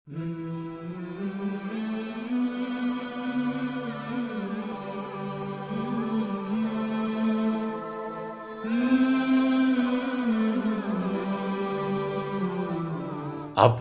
اب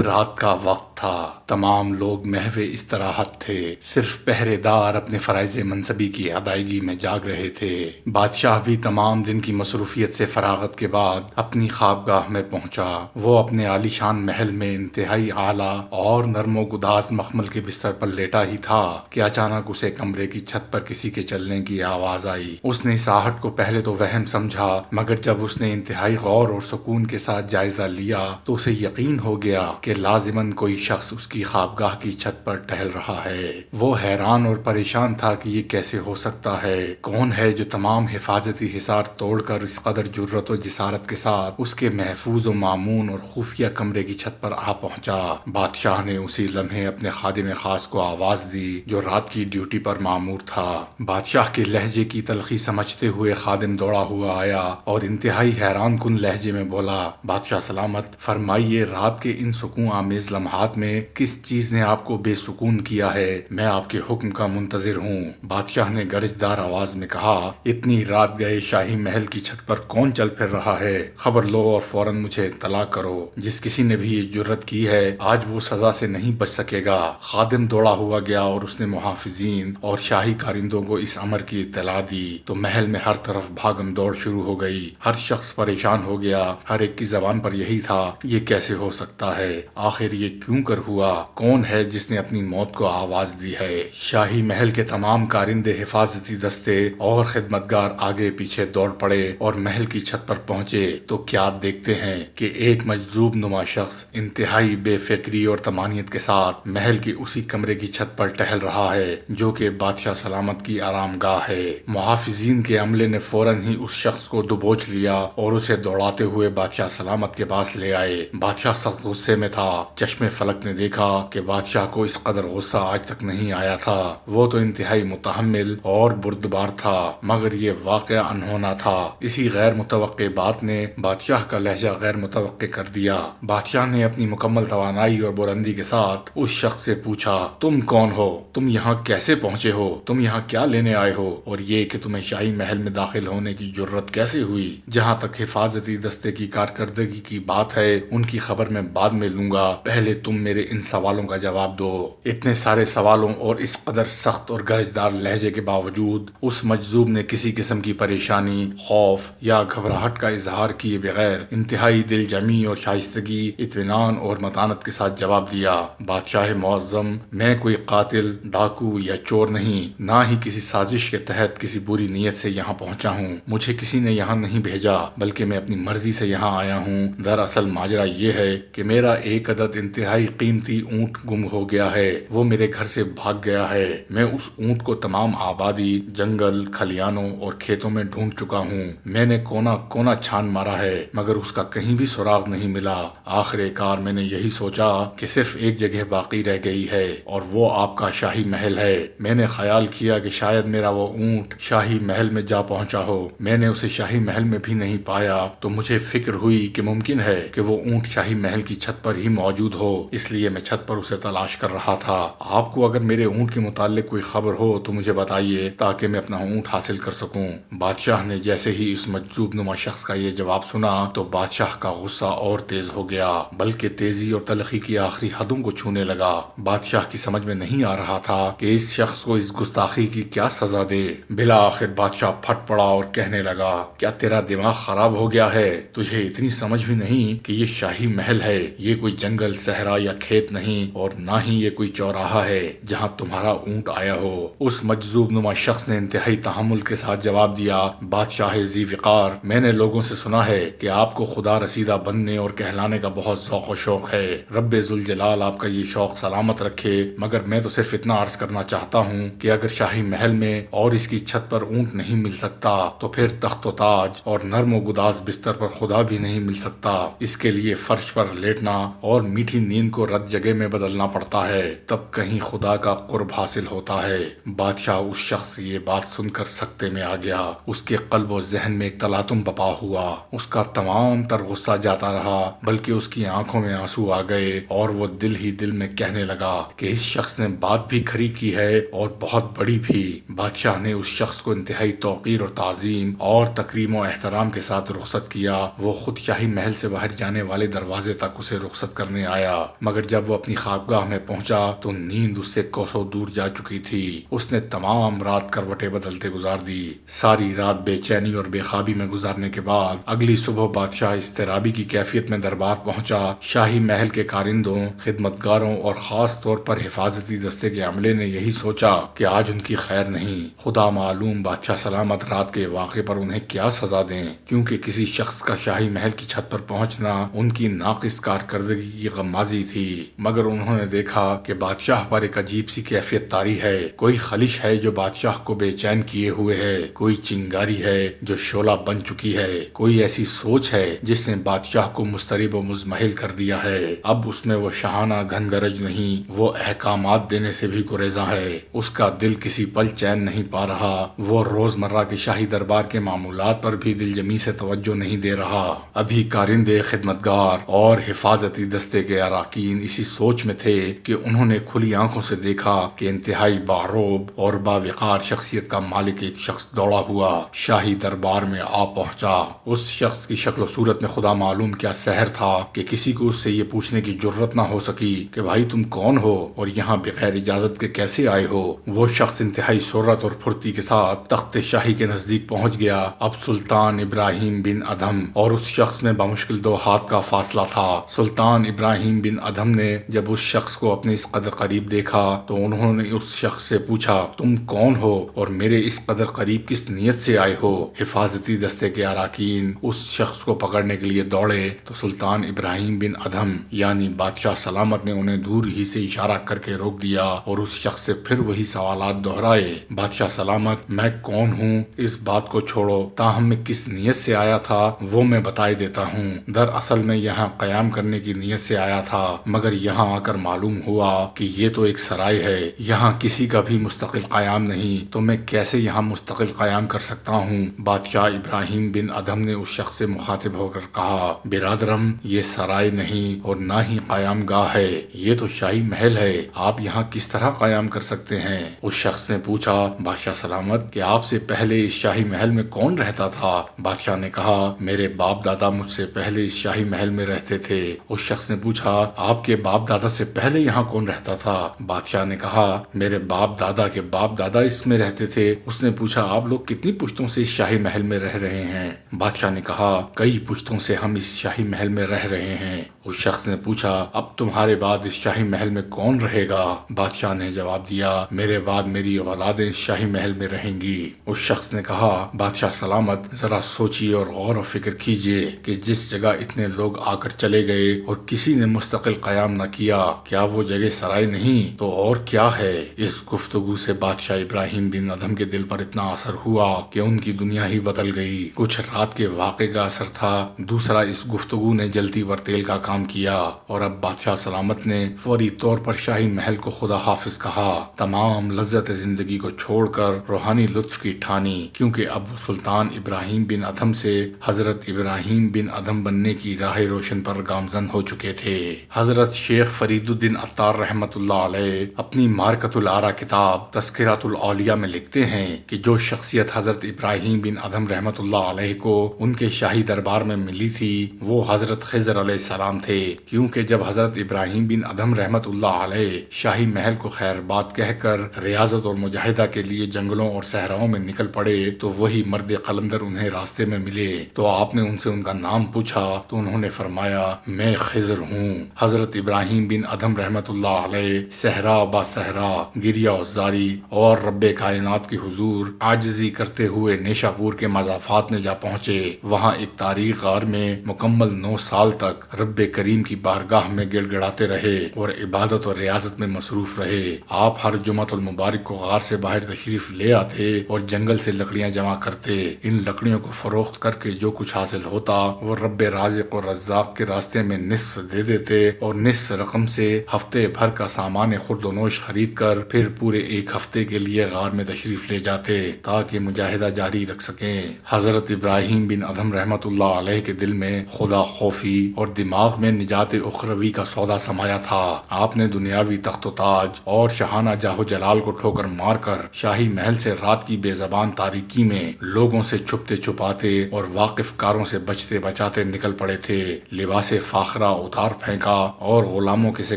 رات کا وقت تھا، تمام لوگ محو استراحت تھے، صرف پہرے دار اپنے فرائض منصبی کی ادائیگی میں جاگ رہے تھے۔ بادشاہ بھی تمام دن کی مصروفیت سے فراغت کے بعد اپنی خوابگاہ میں پہنچا۔ وہ اپنے عالی شان محل میں انتہائی اعلیٰ اور نرم و گداز مخمل کے بستر پر لیٹا ہی تھا کہ اچانک اسے کمرے کی چھت پر کسی کے چلنے کی آواز آئی۔ اس نے اس آہٹ کو پہلے تو وہم سمجھا، مگر جب اس نے انتہائی غور اور سکون کے ساتھ جائزہ لیا تو اسے یقین ہو گیا کہ لازماً کوئی شخص اس کی خوابگاہ کی چھت پر ٹہل رہا ہے۔ وہ حیران اور پریشان تھا کہ یہ کیسے ہو سکتا ہے، کون ہے جو تمام حفاظتی حصار توڑ کر اس قدر جرأت و جسارت کے ساتھ اس کے محفوظ و مامون اور خفیہ کمرے کی چھت پر آ پہنچا۔ بادشاہ نے اسی لمحے اپنے خادم خاص کو آواز دی جو رات کی ڈیوٹی پر مامور تھا۔ بادشاہ کے لہجے کی تلخی سمجھتے ہوئے خادم دوڑا ہوا آیا اور انتہائی حیران کن لہجے میں بولا، بادشاہ سلامت، فرمائیے رات کے ان سکون آمیز لمحات میں کس چیز نے آپ کو بے سکون کیا ہے؟ میں آپ کے حکم کا منتظر ہوں۔ بادشاہ نے گرجدار آواز میں کہا، اتنی رات گئے شاہی محل کی چھت پر کون چل پھر رہا ہے؟ خبر لو اور فوراً مجھے اطلاع کرو۔ جس کسی نے بھی یہ جرأت کی ہے آج وہ سزا سے نہیں بچ سکے گا۔ خادم دوڑا ہوا گیا اور اس نے محافظین اور شاہی کارندوں کو اس امر کی اطلاع دی تو محل میں ہر طرف بھاگم دوڑ شروع ہو گئی۔ ہر شخص پریشان ہو گیا، ہر ایک کی زبان پر یہی تھا، یہ کیسے ہو سکتا ہے؟ آخر یہ کیوں کر ہوا؟ کون ہے جس نے اپنی موت کو آواز دی ہے؟ شاہی محل کے تمام کارندے، حفاظتی دستے اور خدمتگار آگے پیچھے دوڑ پڑے اور محل کی چھت پر پہنچے تو کیا دیکھتے ہیں کہ ایک مجذوب نما شخص انتہائی بے فکری اور طمانینت کے ساتھ محل کی اسی کمرے کی چھت پر ٹہل رہا ہے جو کہ بادشاہ سلامت کی آرام گاہ ہے۔ محافظین کے عملے نے فوراً ہی اس شخص کو دبوچ لیا اور اسے دوڑاتے ہوئے بادشاہ سلامت کے پاس لے آئے۔ بادشاہ سخت غصے میں تھا۔ چشم فلک نے دیکھا کہ بادشاہ کو اس قدر غصہ آج تک نہیں آیا تھا۔ وہ تو انتہائی متحمل اور بردبار تھا، مگر یہ واقعہ انہونا تھا۔ اسی غیر متوقع بات نے بادشاہ کا لہجہ غیر متوقع کر دیا۔ بادشاہ نے اپنی مکمل توانائی اور بلندی کے ساتھ اس شخص سے پوچھا، تم کون ہو؟ تم یہاں کیسے پہنچے ہو؟ تم یہاں کیا لینے آئے ہو؟ اور یہ کہ تمہیں شاہی محل میں داخل ہونے کی جرأت کیسے ہوئی؟ جہاں تک حفاظتی دستے کی کارکردگی کی بات ہے ان کی خبر میں بعد میں لوں گا، پہلے تم میرے ان سوالوں کا جواب دو۔ اتنے سارے سوالوں اور اس قدر سخت اور گرجدار لہجے کے باوجود اس مجذوب نے کسی قسم کی پریشانی، خوف یا گھبراہٹ کا اظہار کیے بغیر انتہائی دل جمعی اور شائستگی، اطمینان اور متانت کے ساتھ جواب دیا، بادشاہ معظم، میں کوئی قاتل، ڈاکو یا چور نہیں، نہ ہی کسی سازش کے تحت کسی بری نیت سے یہاں پہنچا ہوں۔ مجھے کسی نے یہاں نہیں بھیجا بلکہ میں اپنی مرضی سے یہاں آیا ہوں۔ دراصل ماجرا یہ ہے کہ میرا ایک عدد انتہائی قیمتی اونٹ گم ہو گیا ہے، وہ میرے گھر سے بھاگ گیا ہے۔ میں اس اونٹ کو تمام آبادی، جنگل، کھلیانوں اور کھیتوں میں ڈھونڈ چکا ہوں۔ میں نے کونا کونا چھان مارا ہے مگر اس کا کہیں بھی سراغ نہیں ملا۔ آخر کار میں نے یہی سوچا کہ صرف ایک جگہ باقی رہ گئی ہے اور وہ آپ کا شاہی محل ہے۔ میں نے خیال کیا کہ شاید میرا وہ اونٹ شاہی محل میں جا پہنچا ہو۔ میں نے اسے شاہی محل میں بھی نہیں پایا تو مجھے فکر ہوئی کہ ممکن ہے کہ وہ اونٹ شاہی محل کی چھت پر ہی موجود ہو، اس لیے میں چھت پر اسے تلاش کر رہا تھا۔ آپ کو اگر میرے اونٹ کے متعلق کوئی خبر ہو تو مجھے بتائیے تاکہ میں اپنا اونٹ حاصل کر سکوں۔ بادشاہ نے جیسے ہی اس مجذوب نما شخص کا یہ جواب سنا تو بادشاہ کا غصہ اور تیز ہو گیا، بلکہ تیزی اور تلخی کی آخری حدوں کو چھونے لگا۔ بادشاہ کی سمجھ میں نہیں آ رہا تھا کہ اس شخص کو اس گستاخی کی کیا سزا دے۔ بالآخر بادشاہ پھٹ پڑا اور کہنے لگا، کیا تیرا دماغ خراب ہو گیا ہے؟ تجھے اتنی سمجھ بھی نہیں کہ یہ شاہی محل ہے؟ یہ کوئی جنگل، صحرا یا کھیت نہیں اور نہ ہی یہ کوئی چوراہا ہے جہاں تمہارا اونٹ آیا ہو۔ اس مجذوب نما شخص نے انتہائی تحمل کے ساتھ جواب دیا، بادشاہ ذی وقار، میں نے لوگوں سے سنا ہے کہ آپ کو خدا رسیدہ بننے اور کہلانے کا بہت ذوق و شوق ہے۔ رب ذوالجلال آپ کا یہ شوق سلامت رکھے، مگر میں تو صرف اتنا عرض کرنا چاہتا ہوں کہ اگر شاہی محل میں اور اس کی چھت پر اونٹ نہیں مل سکتا تو پھر تخت و تاج اور نرم و گداز بستر پر خدا بھی نہیں مل سکتا۔ اس کے لیے فرش پر لیٹنا اور میٹھی نیند کو رد جگہ میں بدلنا پڑتا ہے تب کہیں خدا کا قرب حاصل ہوتا ہے۔ بادشاہ اس شخص سے یہ بات سن کر سکتے میں آ گیا۔ اس کے قلب و ذہن میں ایک تلاطم بپا ہوا۔ اس کا تمام تر غصہ جاتا رہا، بلکہ اس کی آنکھوں میں آنسو آ گئے اور وہ دل ہی دل میں کہنے لگا کہ اس شخص نے بات بھی کھری کی ہے اور بہت بڑی بھی۔ بادشاہ نے اس شخص کو انتہائی توقیر اور تعظیم اور تکریم و احترام کے ساتھ رخصت کیا۔ وہ خود شاہی محل سے باہر جانے والے دروازے تک اسے رخصت کرنے آیا، مگر جب وہ اپنی خوابگاہ میں پہنچا تو نیند اس سے کوسوں دور جا چکی تھی۔ اس نے تمام رات کروٹیں بدلتے گزار دی۔ ساری رات بے چینی اور بے خوابی میں گزارنے کے بعد اگلی صبح بادشاہ اضطرابی کی کیفیت میں دربار پہنچا۔ شاہی محل کے کارندوں، خدمتگاروں اور خاص طور پر حفاظتی دستے کے عملے نے یہی سوچا کہ آج ان کی خیر نہیں۔ خدا معلوم بادشاہ سلامت رات کے واقعے پر انہیں کیا سزا دیں، کیونکہ کسی شخص کا شاہی محل کی چھت پر پہنچنا ان کی ناقص کارکردگی کی غمازی تھی۔ مگر انہوں نے دیکھا کہ بادشاہ پر ایک عجیب سی کیفیت طاری ہے۔ کوئی خلش ہے جو بادشاہ کو بے چین کیے ہوئے ہے، کوئی چنگاری ہے جو شعلہ بن چکی ہے، کوئی ایسی سوچ ہے جس نے بادشاہ کو مضطرب و مزمحل کر دیا ہے۔ اب اس میں وہ شاہانہ گھن گرج نہیں، وہ احکامات دینے سے بھی گریزاں ہے۔ اس کا دل کسی پل چین نہیں پا رہا۔ وہ روزمرہ کے شاہی دربار کے معمولات پر بھی دل جمی سے توجہ نہیں دے رہا۔ ابھی کارندے، خدمتگار اور حفاظتی دستے کے اراکین اسی سوچ میں تھے کہ انہوں نے کھلی آنکھوں سے دیکھا کہ انتہائی باروب اور باوقار شخصیت کا مالک ایک شخص دوڑا ہوا شاہی دربار میں آ پہنچا۔ اس شخص کی شکل و صورت میں خدا معلوم کیا سحر تھا کہ کسی کو اس سے یہ پوچھنے کی جرت نہ ہو سکی کہ بھائی تم کون ہو اور یہاں بغیر اجازت کے کیسے آئے ہو۔ وہ شخص انتہائی سرعت اور پھرتی کے ساتھ تخت شاہی کے نزدیک پہنچ گیا۔ اب سلطان ابراہیم بن ادھم اور اس شخص میں بمشکل 2 ہاتھ کا فاصلہ تھا۔ سلطان ابراہیم بن ادھم نے جب اس شخص کو اپنے اس قدر قریب دیکھا تو انہوں نے اس شخص سے پوچھا تم کون ہو اور میرے اس قدر قریب کس نیت سے آئے ہو۔ حفاظتی دستے کے اراکین اس شخص کو پکڑنے کے لیے دوڑے تو سلطان ابراہیم بن ادھم یعنی بادشاہ سلامت نے انہیں دور ہی سے اشارہ کر کے روک دیا اور اس شخص سے پھر وہی سوالات دہرائے۔ بادشاہ سلامت، میں کون ہوں اس بات کو چھوڑو، تاہم میں کس نیت سے آیا تھا وہ میں بتائی دیتا ہوں۔ دراصل میں یہاں قیام کرنے کی نیت سے آیا تھا، مگر یہاں آ کر معلوم ہوا کہ یہ تو ایک سرائے ہے، یہاں کسی کا بھی مستقل قیام نہیں، تو میں کیسے یہاں مستقل قیام کر سکتا ہوں۔ بادشاہ ابراہیم بن ادھم نے اس شخص سے مخاطب ہو کر کہا برادرم، یہ سرائے نہیں اور نہ ہی قیام گاہ ہے، یہ تو شاہی محل ہے، آپ یہاں کس طرح قیام کر سکتے ہیں؟ اس شخص نے پوچھا بادشاہ سلامت کہ آپ سے پہلے اس شاہی محل میں کون رہتا تھا؟ بادشاہ نے کہا میرے باپ دادا مجھ سے پہلے اس شاہی محل میں رہتے تھے۔ اس شخص نے پوچھا آپ کے باپ دادا سے پہلے یہاں کون رہتا تھا؟ بادشاہ نے کہا میرے باپ دادا کے باپ دادا اس میں رہتے تھے۔ اس نے پوچھا آپ لوگ کتنی پشتوں سے اس شاہی محل میں رہ رہے ہیں؟ بادشاہ نے کہا کئی پشتوں سے ہم اس شاہی محل میں رہ رہے ہیں۔ اس شخص نے پوچھا اب تمہارے بعد اس شاہی محل میں کون رہے گا؟ بادشاہ نے جواب دیا میرے بعد میری اولادیں اس شاہی محل میں رہیں گی۔ اس شخص نے کہا بادشاہ سلامت، ذرا سوچیے اور غور و فکر کیجیے کہ جس جگہ اتنے لوگ آ کر چلے گئے اور کسی نے مستقل قیام نہ کیا، کیا وہ جگہ سرائے نہیں تو اور کیا ہے؟ اس گفتگو سے بادشاہ ابراہیم بن ادھم کے دل پر اتنا اثر ہوا کہ ان کی دنیا ہی بدل گئی۔ کچھ رات کے واقعے کا اثر تھا، دوسرا اس گفتگو نے جلتی ور تیل کا کام کیا، اور اب بادشاہ سلامت نے فوری طور پر شاہی محل کو خدا حافظ کہا، تمام لذت زندگی کو چھوڑ کر روحانی لطف کی ٹھانی، کیونکہ اب وہ سلطان ابراہیم بن ادھم سے حضرت ابراہیم بن ادھم بننے کی راہ روشن پر گامزن ہو چکے تھے۔ حضرت شیخ فرید الدین عطار رحمت اللہ علیہ اپنی معرکۃ الآراء کتاب تذکرۃ الاولیاء میں لکھتے ہیں کہ جو شخصیت حضرت ابراہیم بن ادھم رحمت اللہ علیہ کو ان کے شاہی دربار میں ملی تھی وہ حضرت خضر علیہ السلام تھے، کیونکہ جب حضرت ابراہیم بن ادھم رحمت اللہ علیہ شاہی محل کو خیر بات کہہ کر ریاضت اور مجاہدہ کے لیے جنگلوں اور صحراؤں میں نکل پڑے تو وہی مرد قلندر انہیں راستے میں ملے۔ تو آپ نے ان سے ان کا نام پوچھا تو انہوں نے فرمایا میں خضر ہوں۔ حضرت ابراہیم بن ادھم رحمت اللہ علیہ صحرا با صحرا، گریا و زاری اور رب کائنات کی حضور عاجزی کرتے ہوئے نیشا پور کے مضافات میں جا پہنچے۔ وہاں ایک تاریخ غار میں مکمل 9 سال تک رب کریم کی بارگاہ میں گڑ گڑاتے رہے اور عبادت اور ریاضت میں مصروف رہے۔ آپ ہر جمعۃ المبارک کو غار سے باہر تشریف لے آتے اور جنگل سے لکڑیاں جمع کرتے، ان لکڑیوں کو فروخت کر کے جو کچھ حاصل ہوتا وہ رب رازق اور رزاق کے راستے میں نصف دے دیتے اور نصف رقم سے ہفتے بھر کا سامان خورد و نوش خرید کر پھر پورے ایک ہفتے کے لیے غار میں تشریف لے جاتے تاکہ مجاہدہ جاری رکھ سکیں۔ حضرت ابراہیم بن ادھم رحمۃ اللہ علیہ کے دل میں خدا خوفی اور دماغ میں نجات اخروی کا سودا سمایا تھا۔ آپ نے دنیاوی تخت و تاج اور شاہانہ جاہ و جلال کو ٹھوکر مار کر شاہی محل سے رات کی بے زبان تاریکی میں لوگوں سے چھپتے چھپاتے اور واقف کاروں سے بچتے بچاتے نکل پڑے تھے۔ لباس فاخرہ اتار پھینکا اور غلاموں کے سے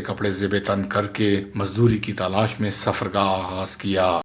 کپڑے زیب تن کر کے مزدوری کی تلاش میں سفر کا آغاز کیا۔